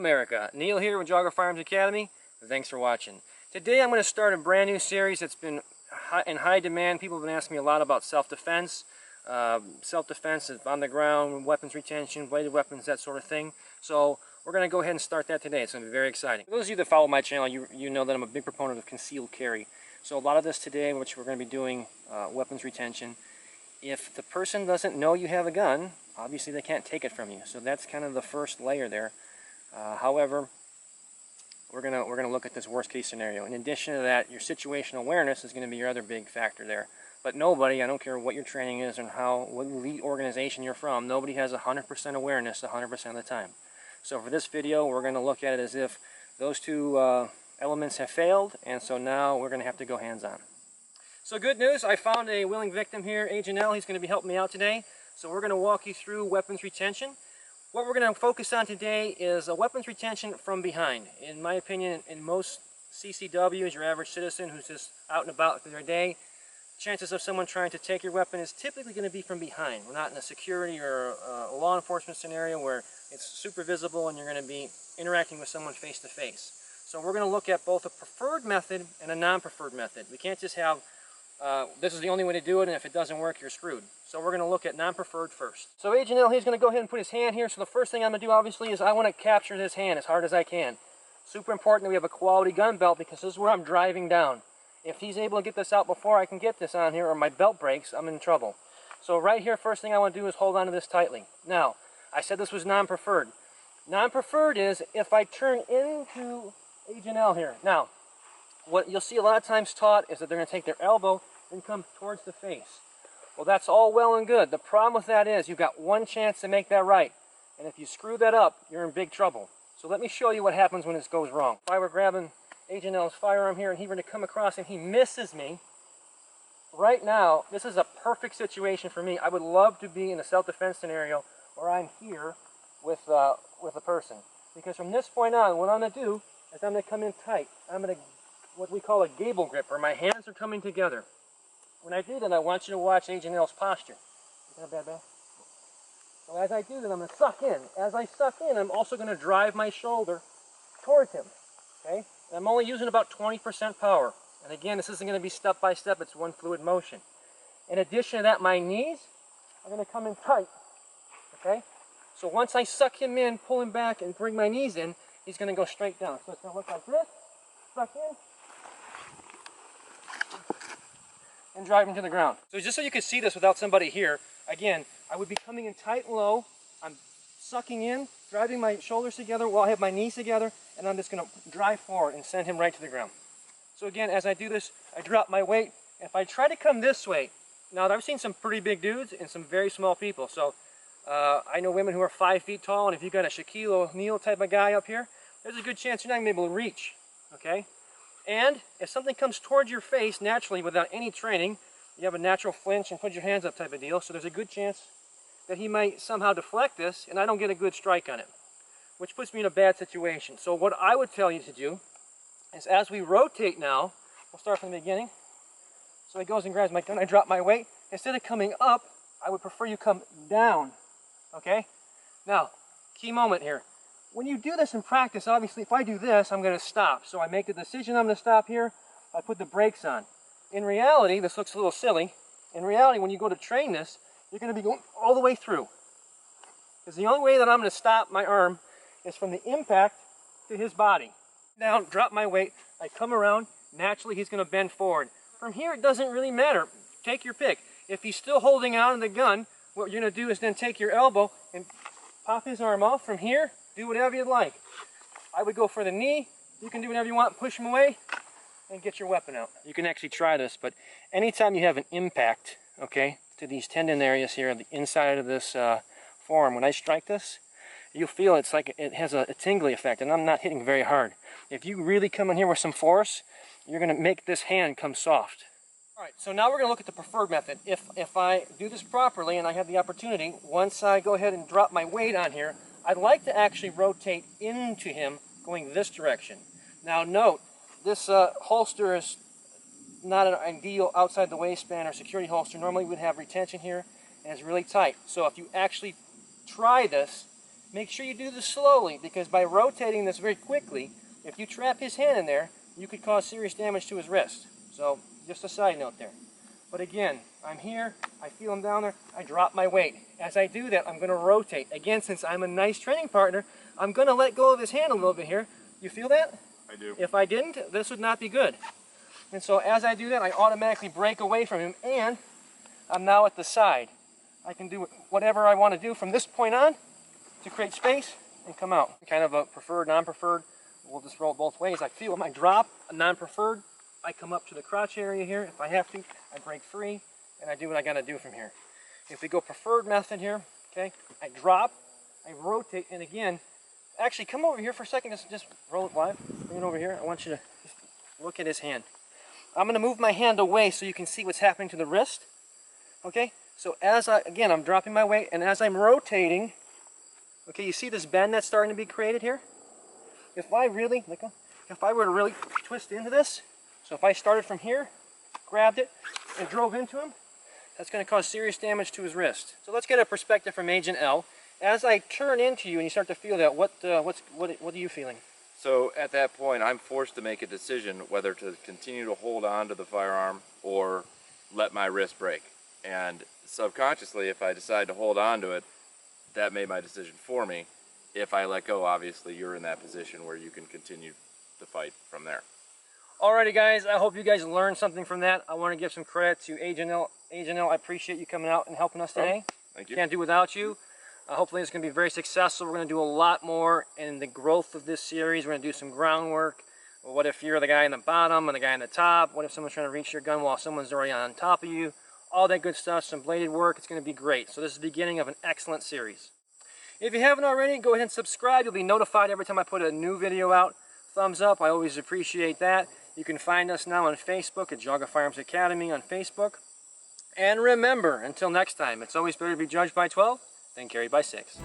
America. Neil here with Geauga Firearms Academy. Thanks for watching. Today I'm going to start a brand new series that's been in high demand. People have been asking me a lot about self-defense. Self-defense on the ground, weapons retention, bladed weapons, that sort of thing. So we're going to go ahead and start that today. It's going to be very exciting. For those of you that follow my channel, you know that I'm a big proponent of concealed carry. So a lot of this today, which we're going to be doing, weapons retention. If the person doesn't know you have a gun, obviously they can't take it from you. So that's kind of the first layer there. However, we're gonna look at this worst case scenario. In addition to that, your situational awareness is going to be your other big factor there. But nobody, I don't care what your training is and what elite organization you're from, nobody has 100% awareness 100% of the time. So for this video, we're going to look at it as if those two elements have failed, and so now we're going to have to go hands-on. So good news, I found a willing victim here, Agent L. He's going to be helping me out today. So we're going to walk you through weapons retention. What we're going to focus on today is weapons retention from behind. In my opinion, in most CCWs, your average citizen who's just out and about through their day, chances of someone trying to take your weapon is typically going to be from behind. We're not in a security or a law enforcement scenario where it's super visible and you're going to be interacting with someone face to face. So we're going to look at both a preferred method and a non-preferred method. We can't just have this is the only way to do it, and if it doesn't work, you're screwed. So we're going to look at non-preferred first. So Agent L, he's going to go ahead and put his hand here. So the first thing I'm going to do, obviously, is I want to capture this hand as hard as I can. Super important that we have a quality gun belt because this is where I'm driving down. If he's able to get this out before I can get this on here or my belt breaks, I'm in trouble. So right here, first thing I want to do is hold on to this tightly. Now, I said this was non-preferred. Non-preferred is if I turn into Agent L here. Now, what you'll see a lot of times taught is that they're going to take their elbow and come towards the face. Well, that's all well and good. The problem with that is you've got one chance to make that right. And if you screw that up, you're in big trouble. So let me show you what happens when this goes wrong. If I were grabbing Agent L's firearm here and he were to come across and he misses me, right now, this is a perfect situation for me. I would love to be in a self-defense scenario where I'm here with a person. Because from this point on, what I'm going to do is I'm going to come in tight. I'm going to what we call a Gable Grip, where my hands are coming together. When I do that, I want you to watch Agent L's posture. Is that a bad bag? So as I do that, I'm going to suck in. As I suck in, I'm also going to drive my shoulder towards him. Okay? And I'm only using about 20% power. And again, this isn't going to be step by step, it's one fluid motion. In addition to that, my knees are going to come in tight. Okay? So once I suck him in, pull him back, and bring my knees in, he's going to go straight down. So it's going to look like this, suck in, and drive him to the ground. So just so you can see this without somebody here, again, I would be coming in tight and low. I'm sucking in, driving my shoulders together while I have my knees together, and I'm just going to drive forward and send him right to the ground. So again, as I do this, I drop my weight. If I try to come this way, now I've seen some pretty big dudes and some very small people. So I know women who are 5 feet tall, and if you've got a Shaquille O'Neal type of guy up here, there's a good chance you're not going to be able to reach. Okay? And if something comes towards your face naturally without any training, you have a natural flinch and put your hands up type of deal, so there's a good chance that he might somehow deflect this and I don't get a good strike on it, which puts me in a bad situation. So what I would tell you to do is as we rotate now, we'll start from the beginning. So he goes and grabs my gun, I drop my weight. Instead of coming up, I would prefer you come down. Okay? Now, key moment here. When you do this in practice, obviously, if I do this, I'm going to stop. So I make the decision I'm going to stop here. I put the brakes on. In reality, this looks a little silly. In reality, when you go to train this, you're going to be going all the way through. Because the only way that I'm going to stop my arm is from the impact to his body. Down, drop my weight, I come around, naturally he's going to bend forward. From here, it doesn't really matter. Take your pick. If he's still holding on to the gun, what you're going to do is then take your elbow and pop his arm off. From here, do whatever you'd like. I would go for the knee. You can do whatever you want. Push him away and get your weapon out. You can actually try this, but anytime you have an impact, okay, to these tendon areas here on the inside of this forearm, when I strike this, you'll feel it's like it has a tingly effect, and I'm not hitting very hard. If you really come in here with some force, you're going to make this hand come soft. All right, so now we're going to look at the preferred method. If I do this properly and I have the opportunity, once I go ahead and drop my weight on here, I'd like to actually rotate into him going this direction. Now note, this holster is not an ideal outside the waistband or security holster. Normally we'd have retention here and it's really tight. So if you actually try this, make sure you do this slowly, because by rotating this very quickly, if you trap his hand in there, you could cause serious damage to his wrist. So just a side note there. But again, I'm here, I feel him down there, I drop my weight. As I do that, I'm going to rotate. Again, since I'm a nice training partner, I'm going to let go of his hand a little bit here. You feel that? I do. If I didn't, this would not be good. And so as I do that, I automatically break away from him, and I'm now at the side. I can do whatever I want to do from this point on to create space and come out. Kind of a preferred, non-preferred. We'll just roll it both ways. I feel when I drop a non-preferred, I come up to the crotch area here. If I have to, I break free, and I do what I got to do from here. If we go preferred method here, okay, I drop, I rotate, and again, actually come over here for a second, just roll it live, bring it over here. I want you to just look at his hand. I'm going to move my hand away so you can see what's happening to the wrist, okay? So again, I'm dropping my weight, and as I'm rotating, okay, you see this bend that's starting to be created here? If I were to really twist into this, so if I started from here, grabbed it, and drove into him, that's going to cause serious damage to his wrist. So let's get a perspective from Agent L. As I turn into you and you start to feel that, what are you feeling? So at that point, I'm forced to make a decision whether to continue to hold on to the firearm or let my wrist break. And subconsciously, if I decide to hold on to it, that made my decision for me. If I let go, obviously, you're in that position where you can continue the fight from there. Alrighty guys, I hope you guys learned something from that. I want to give some credit to Agent L. Agent L, I appreciate you coming out and helping us today. Thank you. Can't do without you. Hopefully it's going to be very successful. We're going to do a lot more in the growth of this series. We're going to do some groundwork. What if you're the guy in the bottom and the guy in the top? What if someone's trying to reach your gun while someone's already on top of you? All that good stuff, some bladed work. It's going to be great. So this is the beginning of an excellent series. If you haven't already, go ahead and subscribe. You'll be notified every time I put a new video out. Thumbs up, I always appreciate that. You can find us now on Facebook at Geauga Firearms Academy on Facebook. And remember, until next time, it's always better to be judged by 12 than carried by 6.